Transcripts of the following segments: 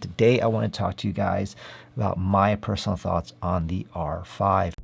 today I want to talk to you guys about my personal thoughts on the R5.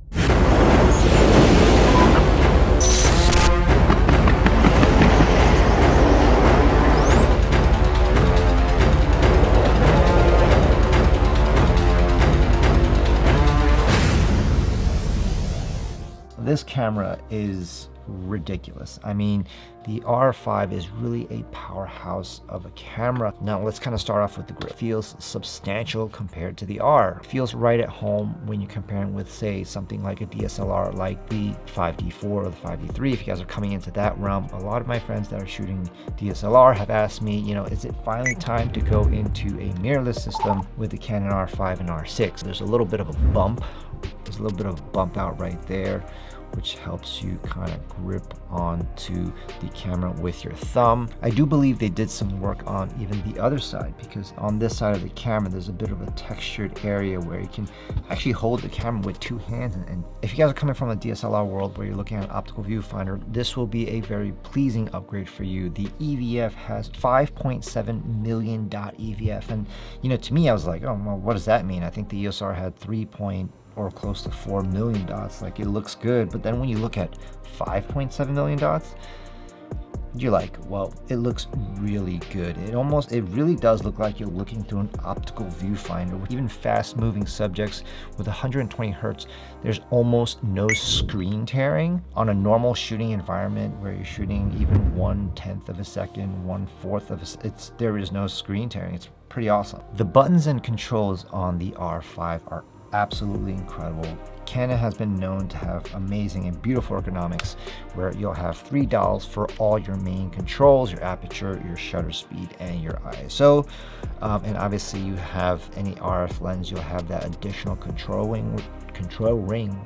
This camera is ridiculous. I mean, the R5 is really a powerhouse of a camera. Now let's kind of start off with the grip. It feels substantial compared to the R. It feels right at home when you compare it with, say, something like a DSLR like the 5D4 or the 5D3. If you guys are coming into that realm, a lot of my friends that are shooting DSLR have asked me, you know, is it finally time to go into a mirrorless system with the Canon R5 and R6? There's a little bit of a bump. There's a little bit of a bump out right there, which helps you kind of grip onto the camera with your thumb. I do believe they did some work on even the other side, because on this side of the camera, there's a bit of a textured area where you can actually hold the camera with two hands. And if you guys are coming from a DSLR world where you're looking at an optical viewfinder, this will be a very pleasing upgrade for you. The EVF has 5.7 million dot EVF. And, you know, to me, I was like, oh, well, what does that mean? I think the EOS R had 3 or close to 4 million dots. Like, it looks good, but then when you look at 5.7 million dots, you're like, well, it looks really good. It really does look like you're looking through an optical viewfinder. With even fast moving subjects with 120 hertz, there's almost no screen tearing. On a normal shooting environment where you're shooting even 1/10 of a second, 1/4 of a second, there is no screen tearing. It's pretty awesome. The buttons and controls on the R5 are absolutely incredible. Canon has been known to have amazing and beautiful ergonomics, where you'll have 3 dials for all your main controls: your aperture, your shutter speed, and your ISO. And obviously you have any RF lens, you'll have that additional control ring.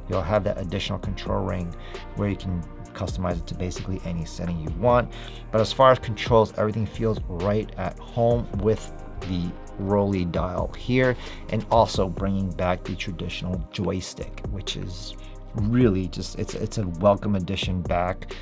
You'll have that additional control ring where you can customize it to basically any setting you want. But as far as controls, everything feels right at home with the rolly dial here, and also bringing back the traditional joystick, which is really just, it's a welcome addition back,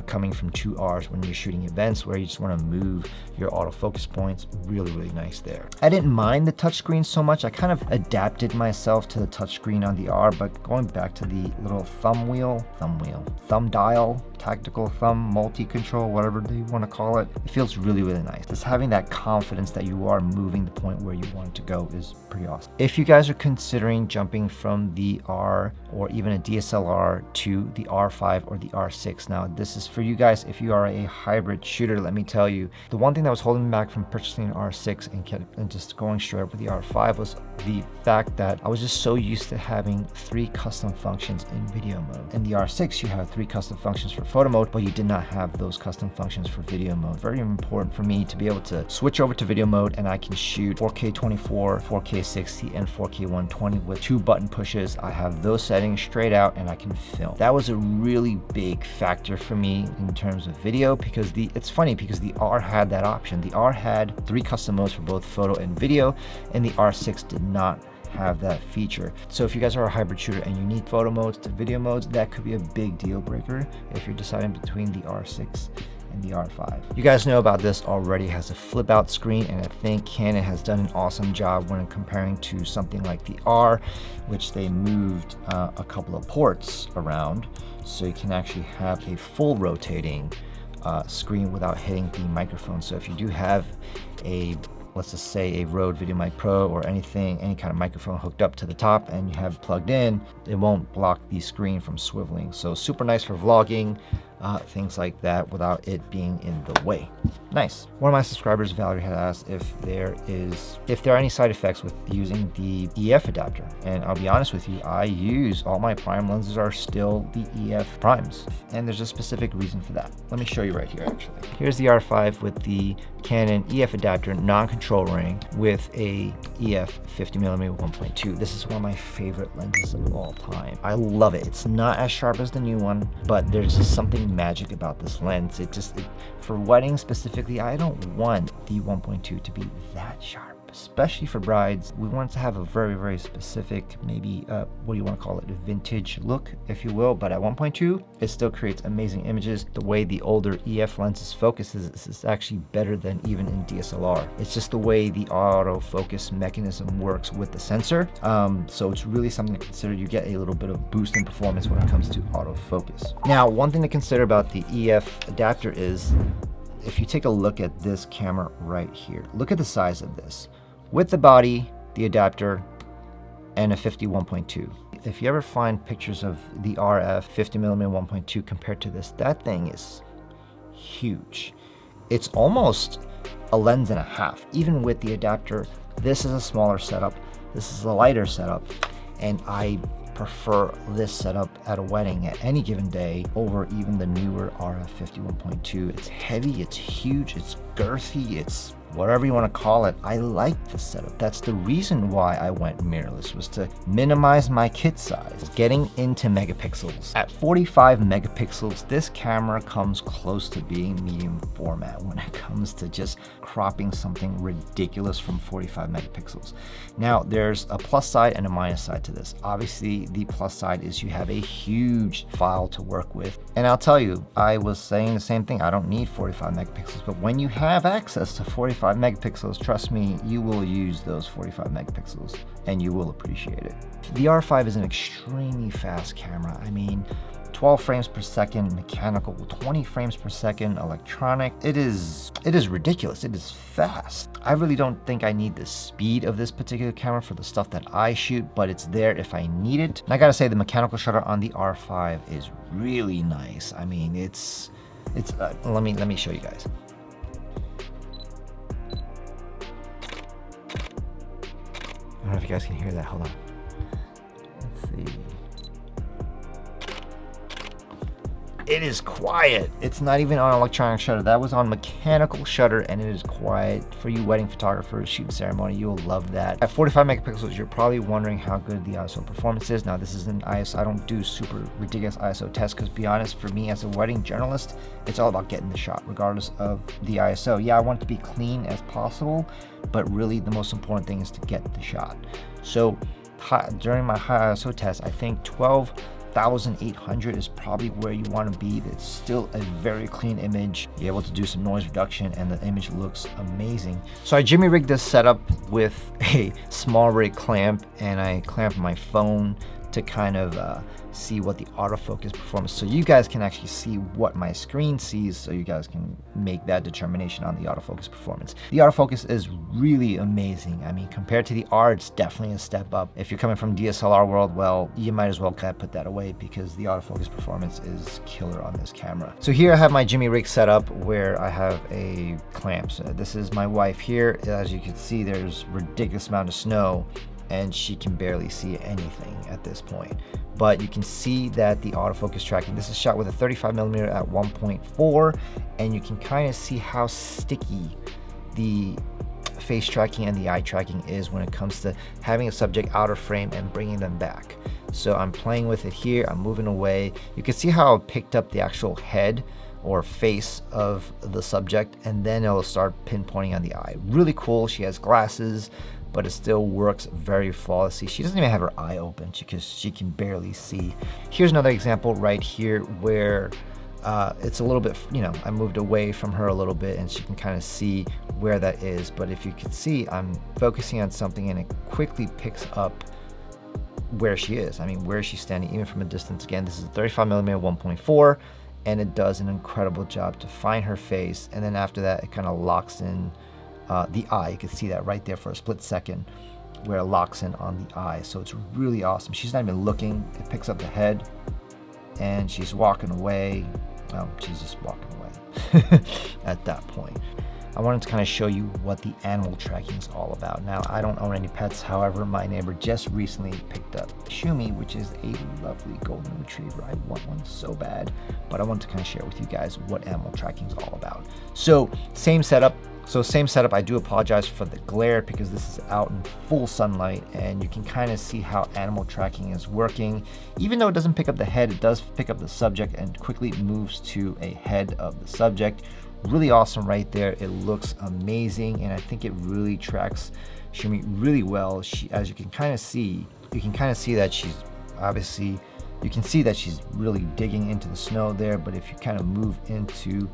coming from 2Rs when you're shooting events where you just want to move your autofocus points. Really nice there. I didn't mind the touchscreen so much. I kind of adapted myself to the touchscreen on the R, but going back to the little thumb dial, tactical thumb, multi-control, whatever they want to call it, it feels really nice. Just having that confidence that you are moving the point where you want it to go is pretty awesome. If you guys are considering jumping from the R or even a DSLR to the R5 or the R6, now this is for you guys. If you are a hybrid shooter, let me tell you, the one thing that was holding me back from purchasing an R6 and just going straight up with the R5 was the fact that I was just so used to having 3 custom functions in video mode. In the R6, you have 3 custom functions for photo mode, but you did not have those custom functions for video mode. Very important for me to be able to switch over to video mode, and I can shoot 4K 24, 4K 60, and 4K 120 with 2 button pushes. I have those settings straight out and I can film. That was a really big factor for me in terms of video, because it's funny because the R had that option. The R had 3 custom modes for both photo and video, and the R6 did not have that feature. So if you guys are a hybrid shooter and you need photo modes to video modes, that could be a big deal breaker if you're deciding between the R6 and the R5. You guys know about this already. It has a flip out screen, and I think Canon has done an awesome job when comparing to something like the R, which they moved a couple of ports around so you can actually have a full rotating screen without hitting the microphone. So if you do have a, let's just say, a Rode VideoMic Pro or any kind of microphone hooked up to the top and you have it plugged in, it won't block the screen from swiveling. So super nice for vlogging, things like that, without it being in the way. Nice. One of my subscribers, Valerie, had asked if there are any side effects with using the EF adapter. And I'll be honest with you, I use all my prime lenses are still the EF primes, and there's a specific reason for that. Let me show you right here, actually. Here's the R5 with the Canon EF adapter non-control ring with a EF 50mm 1.2. This is one of my favorite lenses of all time. I love it. It's not as sharp as the new one, but there's just something magic about this lens. For weddings specifically, I don't want the 1.2 to be that sharp. Especially for brides, we want to have a very, very specific, maybe, what do you want to call it, a vintage look, if you will. But at 1.2, it still creates amazing images. The way the older EF lenses focuses is actually better than even in DSLR. It's just the way the autofocus mechanism works with the sensor. So it's really something to consider. You get a little bit of boost in performance when it comes to autofocus. Now, one thing to consider about the EF adapter is, if you take a look at this camera right here, look at the size of this. With the body, the adapter, and a 51.2. If you ever find pictures of the RF 50mm 1.2 compared to this, that thing is huge. It's almost a lens and a half. Even with the adapter, this is a smaller setup, this is a lighter setup, and I prefer this setup at a wedding at any given day over even the newer RF 51.2. It's heavy, it's huge, it's girthy, it's whatever you want to call it. I like this setup. That's the reason why I went mirrorless, was to minimize my kit size. Getting into megapixels. At 45 megapixels, this camera comes close to being medium format when it comes to just cropping something ridiculous from 45 megapixels. Now, there's a plus side and a minus side to this. Obviously, the plus side is you have a huge file to work with. And I'll tell you, I was saying the same thing. I don't need 45 megapixels, but when you have access to 45 megapixels, trust me, you will use those 45 megapixels and you will appreciate it. The R5 is an extremely fast camera. I mean, 12 frames per second mechanical, 20 frames per second electronic. It is ridiculous. It is fast. I really don't think I need the speed of this particular camera for the stuff that I shoot, but it's there if I need it. And I gotta say, the mechanical shutter on the R5 is really nice. I mean, it's let me show you guys. I don't know if you guys can hear that. Hold on. Let's see. It is quiet. It's not even on electronic shutter. That was on mechanical shutter, and it is quiet. For you wedding photographers shooting ceremony, you will love that. At 45 megapixels, you're probably wondering how good the ISO performance is. Now, this is an ISO. I don't do super ridiculous ISO tests because, to be honest, for me as a wedding journalist, it's all about getting the shot, regardless of the ISO. Yeah, I want it to be clean as possible, but really the most important thing is to get the shot. So during my high ISO test, I think 12,800 is probably where you want to be. It's still a very clean image. You're able to do some noise reduction and the image looks amazing. So I jimmy rigged this setup with a small rig clamp, and I clamped my phone to kind of see what the autofocus performance, so you guys can actually see what my screen sees, so you guys can make that determination on the autofocus performance. The autofocus is really amazing. I mean, compared to the R, it's definitely a step up. If you're coming from DSLR world, well, you might as well kind of put that away because the autofocus performance is killer on this camera. So here I have my jimmy rig set up where I have a clamp. So this is my wife here. As you can see, there's ridiculous amount of snow, and she can barely see anything at this point. But you can see that the autofocus tracking, this is shot with a 35mm at 1.4, and you can kind of see how sticky the face tracking and the eye tracking is when it comes to having a subject out of frame and bringing them back. So I'm playing with it here, I'm moving away. You can see how I picked up the actual head or face of the subject, and then it'll start pinpointing on the eye. Really cool. She has glasses, but it still works very flawlessly. She doesn't even have her eye open because she can barely see. Here's another example right here where it's a little bit, I moved away from her a little bit and she can kind of see where that is. But if you can see, I'm focusing on something and it quickly picks up where she is. I mean, where she's standing, even from a distance. Again, this is a 35mm 1.4, and it does an incredible job to find her face. And then after that, it kind of locks in the eye. You can see that right there for a split second where it locks in on the eye. So it's really awesome. She's not even looking. It picks up the head and she's walking away. Oh, she's just walking away at that point. I wanted to kind of show you what the animal tracking is all about. Now, I don't own any pets. However, my neighbor just recently picked up Shumi, which is a lovely golden retriever. I want one so bad, but I wanted to kind of share with you guys what animal tracking is all about. So same setup, So same setup. I do apologize for the glare because this is out in full sunlight, and you can kind of see how animal tracking is working. Even though it doesn't pick up the head, it does pick up the subject and quickly moves to a head of the subject. Really awesome right there. It looks amazing, and I think it really tracks Shumi really well. As you can kind of see, that she's obviously, you can see that she's really digging into the snow there, but if you kind of move into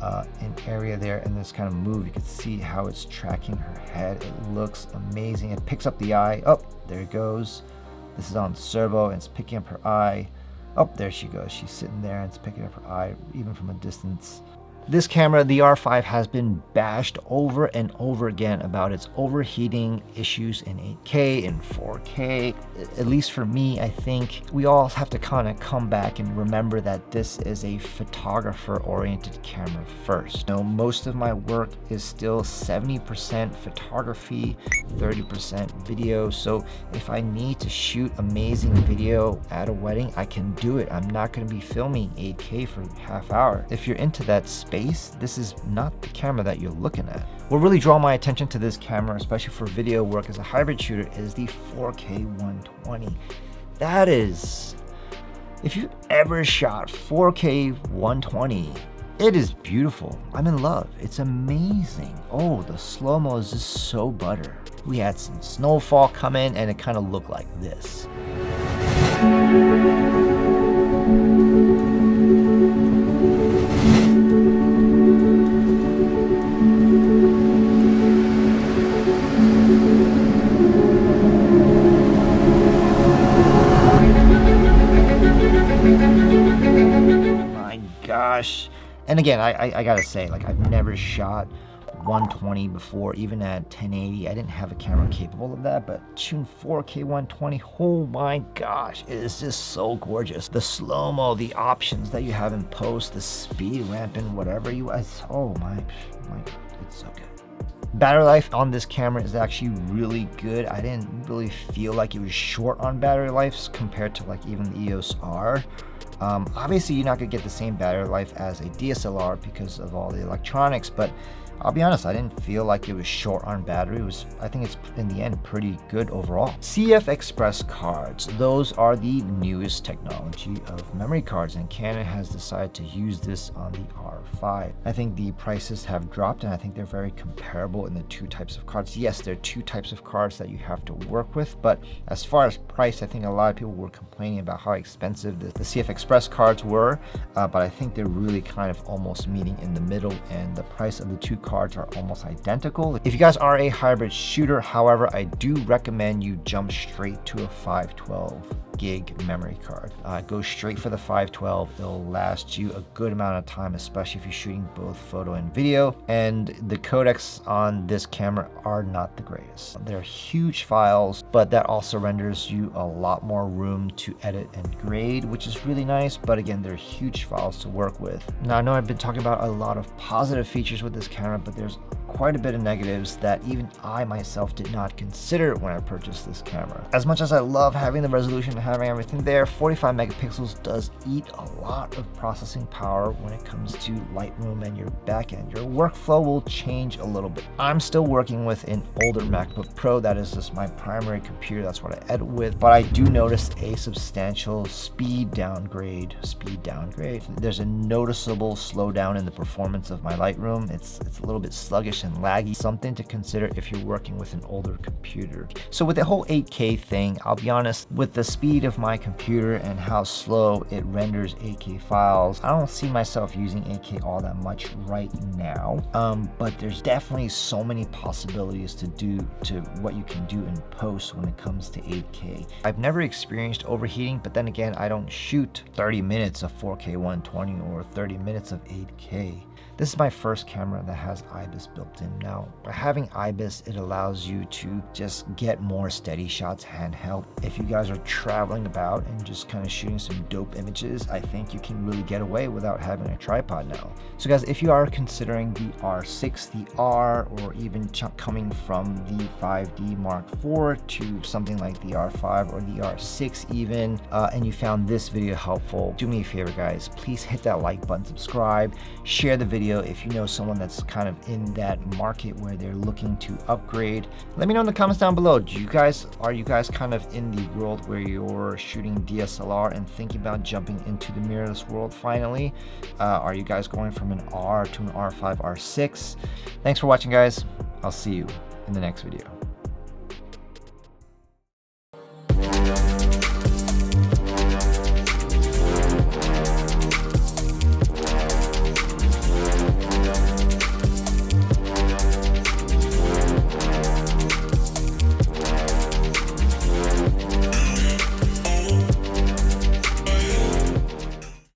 an area there and just kind of move, you can see how it's tracking her head. It looks amazing. It picks up the eye. Oh, there it goes. This is on servo, and it's picking up her eye. Oh, there she goes. She's sitting there and it's picking up her eye even from a distance. This camera, the R5, has been bashed over and over again about its overheating issues in 8K and 4K. At least for me, I think we all have to kind of come back and remember that this is a photographer-oriented camera first. You know, most of my work is still 70% photography, 30% video. So if I need to shoot amazing video at a wedding, I can do it. I'm not going to be filming 8K for half hour. If you're into that space, this is not the camera that you're looking at. What really drew my attention to this camera, especially for video work as a hybrid shooter, is the 4K 120. That is, if you ever shot 4K 120, it is beautiful. I'm in love. It's amazing. Oh, the slow-mo is just so butter. We had some snowfall come in and it kind of looked like this. Gosh. And again, I gotta say, like, I've never shot 120 before, even at 1080. I didn't have a camera capable of that, but shooting 4K 120, oh my gosh, it is just so gorgeous. The slow-mo, the options that you have in post, the speed ramping, whatever you, oh my God, it's so good. Battery life on this camera is actually really good. I didn't really feel like it was short on battery life compared to like even the EOS R. Obviously you're not gonna get the same battery life as a DSLR because of all the electronics, but I'll be honest, I didn't feel like it was short on battery. I think it's in the end pretty good overall. CF Express cards, those are the newest technology of memory cards, and Canon has decided to use this on the R5. I think the prices have dropped, and I think they're very comparable in the two types of cards. Yes, there are two types of cards that you have to work with, but as far as price, I think a lot of people were complaining about how expensive the CF Express cards were, but I think they're really kind of almost meeting in the middle, and the price of the two cards are almost identical. If you guys are a hybrid shooter, however, I do recommend you jump straight to a 512 gig memory card. Go straight for the 512. It'll last you a good amount of time, especially if you're shooting both photo and video. And the codecs on this camera are not the greatest. They're huge files, but that also renders you a lot more room to edit and grade, which is really nice. But again, they're huge files to work with. Now, I know I've been talking about a lot of positive features with this camera, but there's quite a bit of negatives that even I myself did not consider when I purchased this camera. As much as I love having the resolution and having everything there, 45 megapixels does eat a lot of processing power when it comes to Lightroom and your backend. Your workflow will change a little bit. I'm still working with an older MacBook Pro. That is just my primary computer. That's what I edit with, but I do notice a substantial speed downgrade. There's a noticeable slowdown in the performance of my Lightroom. It's a little bit sluggish and laggy, something to consider if you're working with an older computer. So with the whole 8K thing, I'll be honest, with the speed of my computer and how slow it renders 8K files, I don't see myself using 8K all that much right now, but there's definitely so many possibilities to what you can do in post when it comes to 8K. I've never experienced overheating, but then again, I don't shoot 30 minutes of 4K 120 or 30 minutes of 8K. This is my first camera that has IBIS built in. Now, by having IBIS, it allows you to just get more steady shots handheld. If you guys are traveling about and just kind of shooting some dope images, I think you can really get away without having a tripod now. So guys, if you are considering the R6, the R, or even coming from the 5D Mark IV to something like the R5 or the R6 even, and you found this video helpful, do me a favor guys, please hit that like button, subscribe, share the video video. If you know someone that's kind of in that market where they're looking to upgrade, let me know in the comments down below. Are you guys kind of in the world where you're shooting DSLR and thinking about jumping into the mirrorless world finally? Are you guys going from an R to an R5, R6? Thanks for watching, guys. I'll see you in the next video.